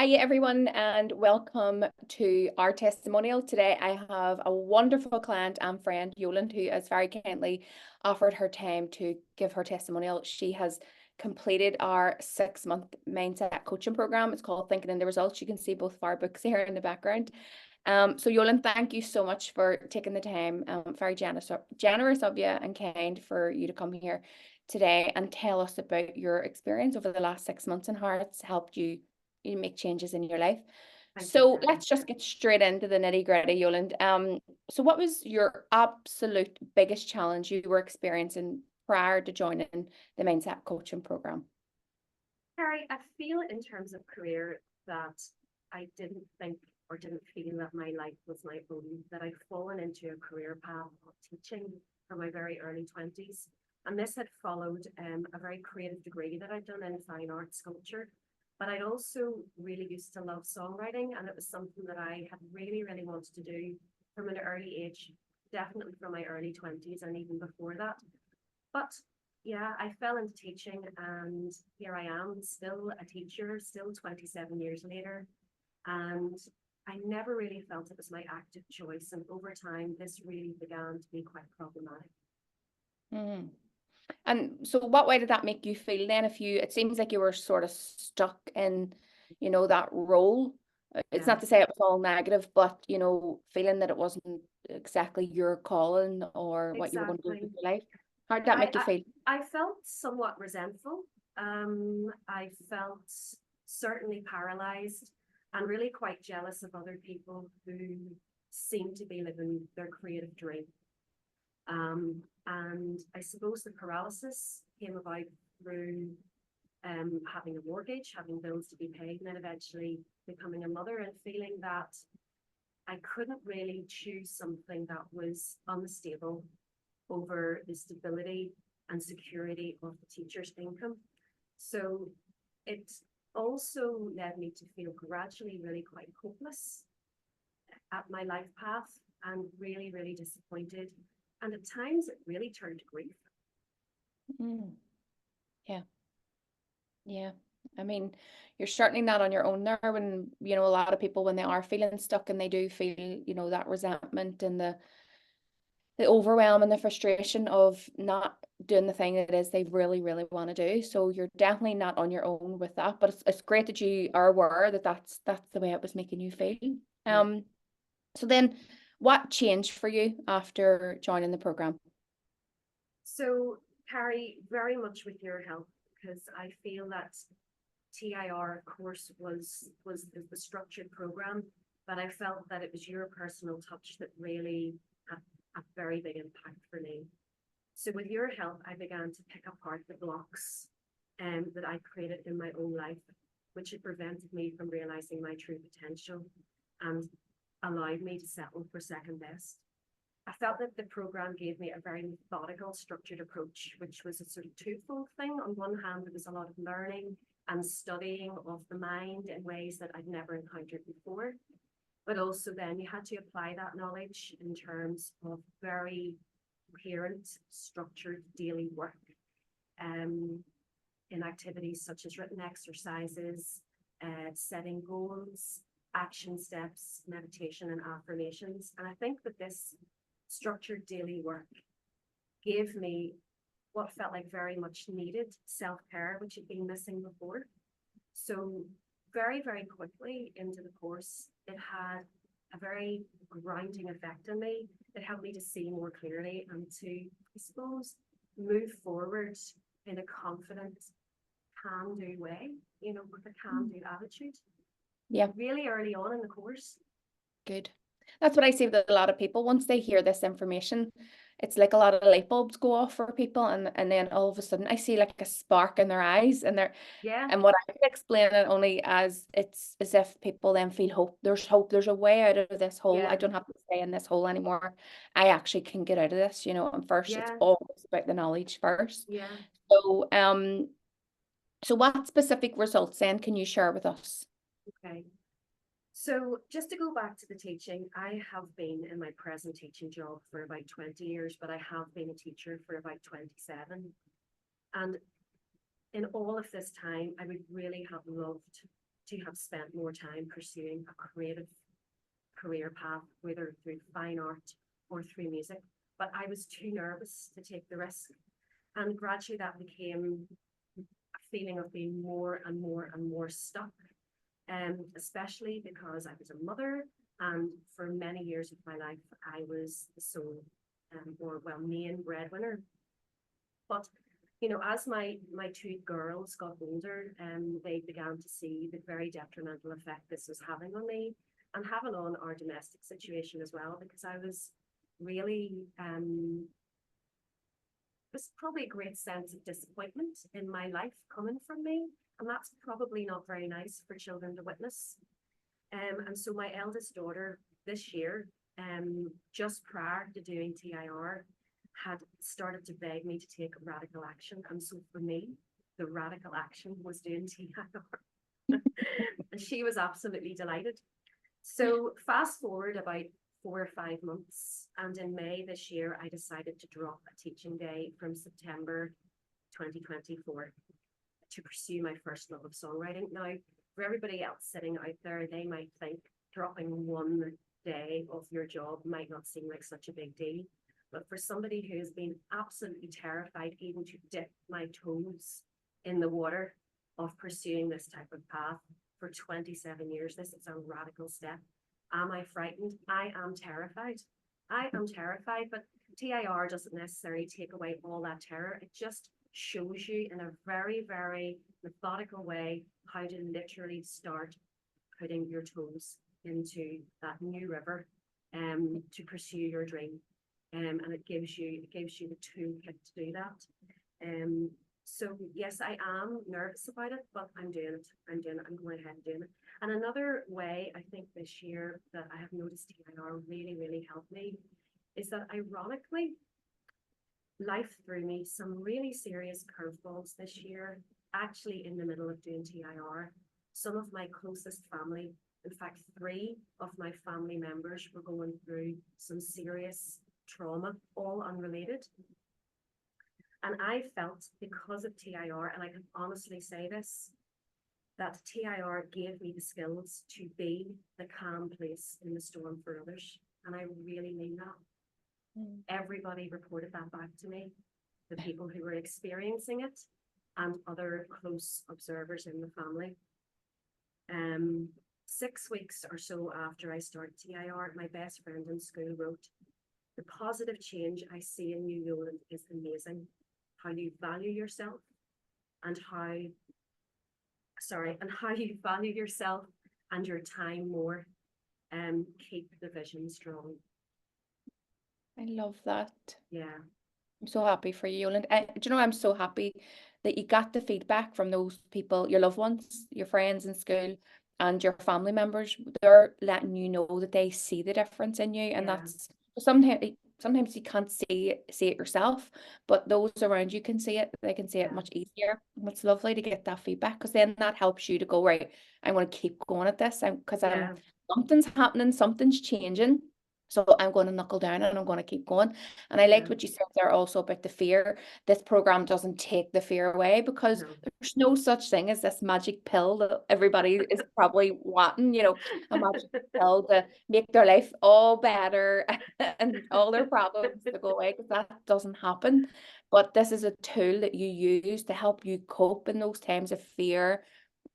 Hi everyone and welcome to our testimonial. Today I have a wonderful client and friend, Yolande, who has very kindly offered her time to give her testimonial. She has completed our 6-month mindset coaching program. It's called Thinking in the Results. You can see both of our books here in the background. So Yolande, thank you so much for taking the time. Very generous of you and kind for you to come here today and tell us about your experience over the last 6 months and how it's helped you make changes in your life. Thank you, So Karen. let's just get straight into the nitty-gritty, Yolande. So what was your absolute biggest challenge you were experiencing prior to joining the Mindset Coaching Program? Carrie, I feel in terms of career that I didn't think or didn't feel that my life was my own, that I'd fallen into a career path of teaching from my very early 20s. And this had followed a very creative degree that I'd done in fine art sculpture. But I'd also really used to love songwriting, and it was something that I had really, really wanted to do from an early age, definitely from my early 20s and even before that. But yeah, I fell into teaching, and here I am, still a teacher, still 27 years later. And I never really felt it was my active choice. And over time, this really began to be quite problematic. Mm. And so what way did that make you feel then? It seems like you were sort of stuck in, that role. It's Yeah, not to say it was all negative, but, feeling that it wasn't exactly your calling or what you were going to do with exactly. your life. How did that I, make you I, feel? I felt somewhat resentful. I felt certainly paralyzed and really quite jealous of other people who seem to be living their creative dream. And I suppose the paralysis came about through having a mortgage, having bills to be paid, and then eventually becoming a mother and feeling that I couldn't really choose something that was unstable over the stability and security of the teacher's income. So it also led me to feel gradually really quite hopeless at my life path and really, really disappointed. And at times it really turned to grief. Mm. Yeah. Yeah. I mean, you're certainly not on your own there when, a lot of people when they are feeling stuck and they do feel, that resentment and the overwhelm and the frustration of not doing the thing it is they really, really want to do. So you're definitely not on your own with that. But it's great that you are aware that that's the way it was making you feel. Yeah. Um, so then what changed for you after joining the program? So, Carrie, very much with your help, because I feel that TIR, of course, was the structured program, but I felt that it was your personal touch that really had a very big impact for me. So with your help, I began to pick apart the blocks that I created in my own life, which had prevented me from realizing my true potential and allowed me to settle for second best. I felt that the program gave me a very methodical, structured approach, which was a sort of twofold thing. On one hand, there was a lot of learning and studying of the mind in ways that I'd never encountered before. But also then you had to apply that knowledge in terms of very coherent, structured daily work in activities such as written exercises, setting goals, action steps, meditation, and affirmations. And I think that this structured daily work gave me what felt like very much needed self-care, which had been missing before. So very, very quickly into the course, it had a very grounding effect on me. It helped me to see more clearly and to, I suppose, move forward in a confident, can-do way, with a can-do attitude. Yeah. Really early on in the course. Good. That's what I see with a lot of people. Once they hear this information, it's like a lot of light bulbs go off for people, and then all of a sudden I see like a spark in their eyes, Yeah, and what I can explain it only as it's as if people then feel hope. There's hope. There's a way out of this hole. I yeah, don't have to stay in this hole anymore. I actually can get out of this, and first it's yeah, always about the knowledge first. yeah. So what specific results then can you share with us? Okay. So just to go back to the teaching, I have been in my present teaching job for about 20 years, but I have been a teacher for about 27. And in all of this time, I would really have loved to have spent more time pursuing a creative career path, whether through fine art or through music. But I was too nervous to take the risk. And gradually that became a feeling of being more and more and more stuck, especially because I was a mother, and for many years of my life, I was the sole main breadwinner. But as my two girls got older, they began to see the very detrimental effect this was having on me and having on our domestic situation as well, because I was really there's probably a great sense of disappointment in my life coming from me, and that's probably not very nice for children to witness. And so my eldest daughter this year, just prior to doing TIR, had started to beg me to take radical action. And so for me, the radical action was doing TIR. And she was absolutely delighted. So fast forward about 4 or 5 months, and in May this year, I decided to drop a teaching day from September 2024 to pursue my first love of songwriting. Now, for everybody else sitting out there, they might think dropping one day of your job might not seem like such a big deal. But for somebody who has been absolutely terrified even to dip my toes in the water of pursuing this type of path for 27 years, this is a radical step. Am I frightened? I am terrified. I am terrified, but TIR doesn't necessarily take away all that terror. It just shows you in a very, very methodical way how to literally start putting your toes into that new river to pursue your dream. And it gives you the toolkit to do that. So yes, I am nervous about it, but I'm doing it. I'm going ahead and doing it. And another way I think this year that I have noticed TIR really, really helped me is that ironically, life threw me some really serious curveballs this year, actually in the middle of doing TIR. Some of my closest family, in fact, 3 of my family members were going through some serious trauma, all unrelated. And I felt because of TIR, and I can honestly say this, that TIR gave me the skills to be the calm place in the storm for others. And I really mean that. Everybody reported that back to me, the people who were experiencing it and other close observers in the family. 6 weeks or so after I started TIR, my best friend in school wrote, "The positive change I see in you, Yolande, is amazing. How you value yourself and how you value yourself and your time more. Keep the vision strong." I love that. Yeah. I'm so happy for you, Yolande. Do you know, I'm so happy that you got the feedback from those people, your loved ones, your friends in school, and your family members. They're letting you know that they see the difference in you, and Yeah. that's sometimes you can't see it yourself, but those around you can see it. They can see it Yeah. much easier. And it's lovely to get that feedback, because then that helps you to go, right, I want to keep going at this, because Yeah. something's happening, something's changing. So I'm going to knuckle down and I'm going to keep going. And I Yeah. liked what you said there also about the fear. This program doesn't take the fear away, because No. there's no such thing as this magic pill that everybody is probably wanting, a magic pill to make their life all better and all their problems to go away, because that doesn't happen. But this is a tool that you use to help you cope in those times of fear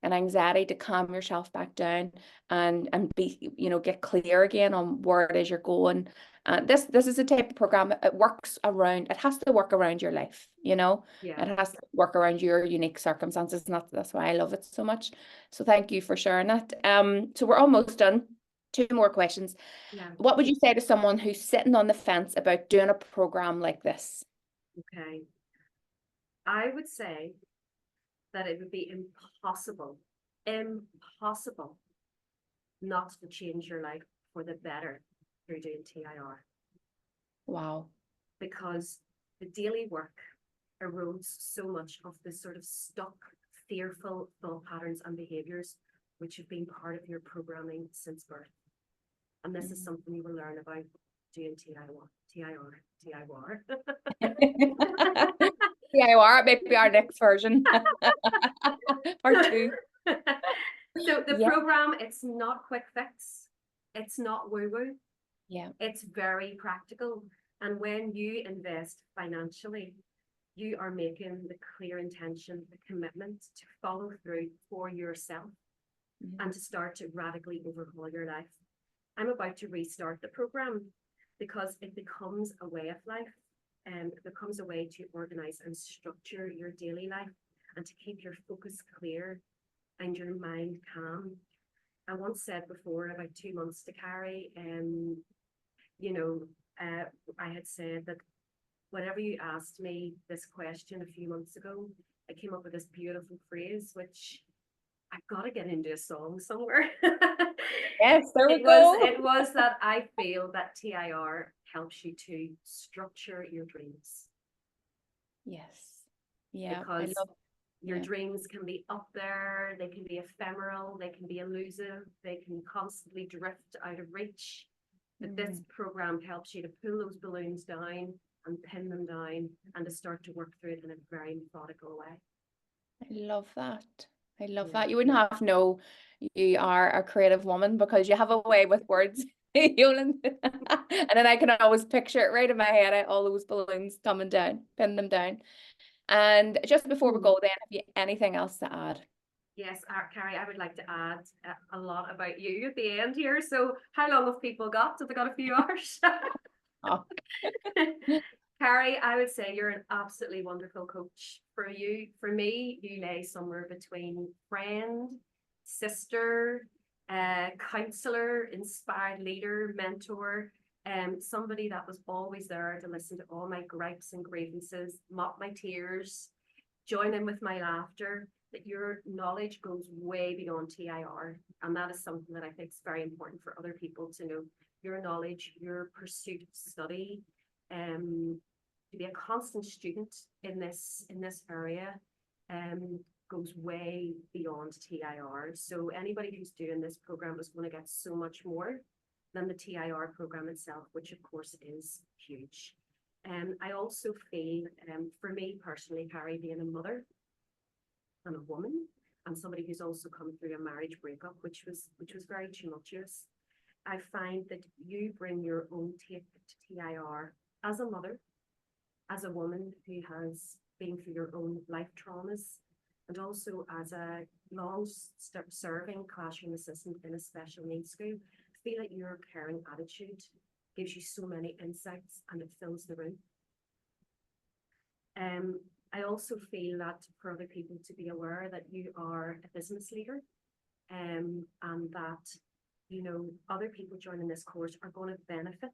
and anxiety, to calm yourself back down and be, get clear again on where it is you're going. This is a type of program, it has to work around your life, Yeah. it has to work around your unique circumstances, and that's why I love it so much. So thank you for sharing that. So we're almost done. 2 more questions. Yeah. What would you say to someone who's sitting on the fence about doing a program like this? Okay. I would say that it would be impossible not to change your life for the better through doing TIR. Wow. Because the daily work erodes so much of the sort of stuck, fearful thought patterns and behaviors which have been part of your programming since birth. And this is something you will learn about doing TIR. TIR, maybe our next version. Part 2. So the Yeah. program, it's not quick fix. It's not woo-woo. Yeah. It's very practical. And when you invest financially, you are making the clear intention, the commitment to follow through for yourself and to start to radically overhaul your life. I'm about to restart the program because it becomes a way of life, and it becomes a way to organize and structure your daily life and to keep your focus clear and your mind calm. I once said before, about 2 months to Carrie, you know, I had said that whenever you asked me this question a few months ago, I came up with this beautiful phrase, which I've got to get into a song somewhere. Yes, there we go. It was that I feel that TIR helps you to structure your dreams. Yes. Yeah, I Because love. your Yeah. dreams can be up there, they can be ephemeral, they can be elusive, they can constantly drift out of reach. But this program helps you to pull those balloons down and pin them down and to start to work through it in a very methodical way. I love that. I love Yeah. that. You wouldn't have to know you are a creative woman because you have a way with words, Yolande. And then I can always picture it right in my head, all those balloons coming down, pin them down. And just before we go then, have you anything else to add? Yes, Carrie, I would like to add a lot about you at the end here. So how long have people got? Have they got a few hours? Oh. Carrie, I would say you're an absolutely wonderful coach. For me, you lay somewhere between friend, sister, counselor, inspired leader, mentor, somebody that was always there to listen to all my gripes and grievances, mop my tears, join in with my laughter. That your knowledge goes way beyond TIR, and that is something that I think is very important for other people to know. Your knowledge, your pursuit of study, to be a constant student in this area, goes way beyond TIR. So anybody who's doing this program is going to get so much more than the TIR program itself, which of course is huge. I also feel, for me personally, Carrie, being a mother and a woman, and somebody who's also come through a marriage breakup, which was very tumultuous, I find that you bring your own take to TIR as a mother, as a woman who has been through your own life traumas, and also as a long-serving classroom assistant in a special needs school. I feel like your caring attitude gives you so many insights and it fills the room. I also feel that for other people to be aware that you are a business leader, and that, you know, other people joining this course are going to benefit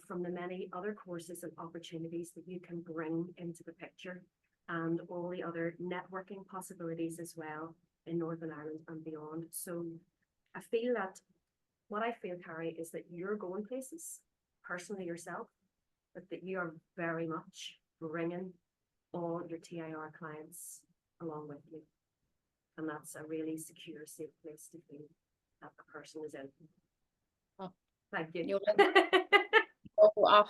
from the many other courses and opportunities that you can bring into the picture, and all the other networking possibilities as well in Northern Ireland and beyond. So I feel that what I feel, Carrie, is that you're going places personally yourself, but that you are very much bringing all your TIR clients along with you. And that's a really secure, safe place to feel that the person is in. Oh, thank you. Oh,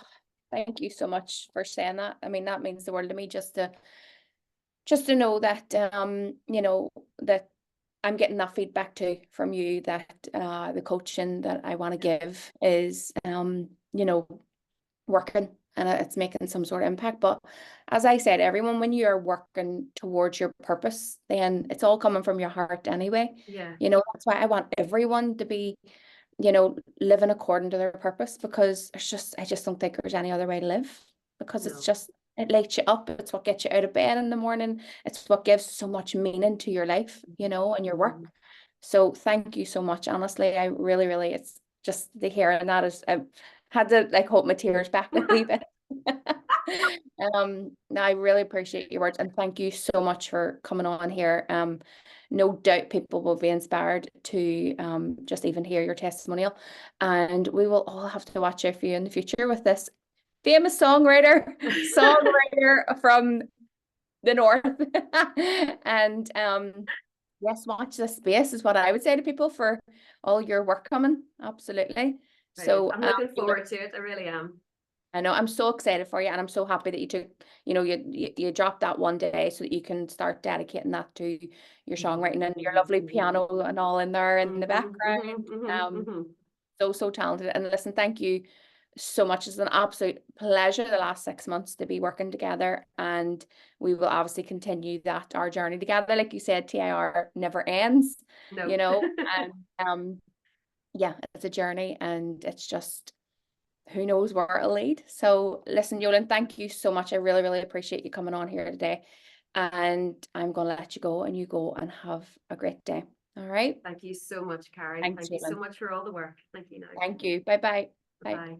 thank you so much for saying that. I mean, that means the world to me just to know that you know, that I'm getting that feedback too from you, that the coaching that I want to give is you know, working and it's making some sort of impact. But as I said, everyone, when you are working towards your purpose, then it's all coming from your heart anyway. Yeah. You know, that's why I want everyone to be, you know, living according to their purpose, because I just don't think there's any other way to live, because No. it's just, it lights you up. It's what gets you out of bed in the morning. It's what gives so much meaning to your life, you know, and your work. So thank you so much. Honestly, I really, really, it's just the hearing that is, I had to like hold my tears back a wee bit. No, I really appreciate your words, and thank you so much for coming on here. No doubt people will be inspired to just even hear your testimonial, and we will all have to watch out for you in the future with this famous songwriter from the north. And yes, watch this space is what I would say to people for all your work coming. Absolutely. Brilliant. So I'm looking forward to it. I really am. I know, I'm so excited for you, and I'm so happy that you took, you dropped that one day so that you can start dedicating that to your songwriting and your lovely piano and all in there in the background. Um, so talented. And listen, thank you so much. It's an absolute pleasure the last 6 months to be working together, and we will obviously continue our journey together. Like you said, TIR never ends, No. you know, and yeah, it's a journey, and it's just who knows where it'll lead. So listen, Yolande, thank you so much. I really, really appreciate you coming on here today. And I'm going to let you go, and you go and have a great day. All right. Thank you so much, Carrie. Thanks, Thank you so Yolande. much for all the work. Thank you now. Thank you. Bye-bye. Bye. Bye-bye.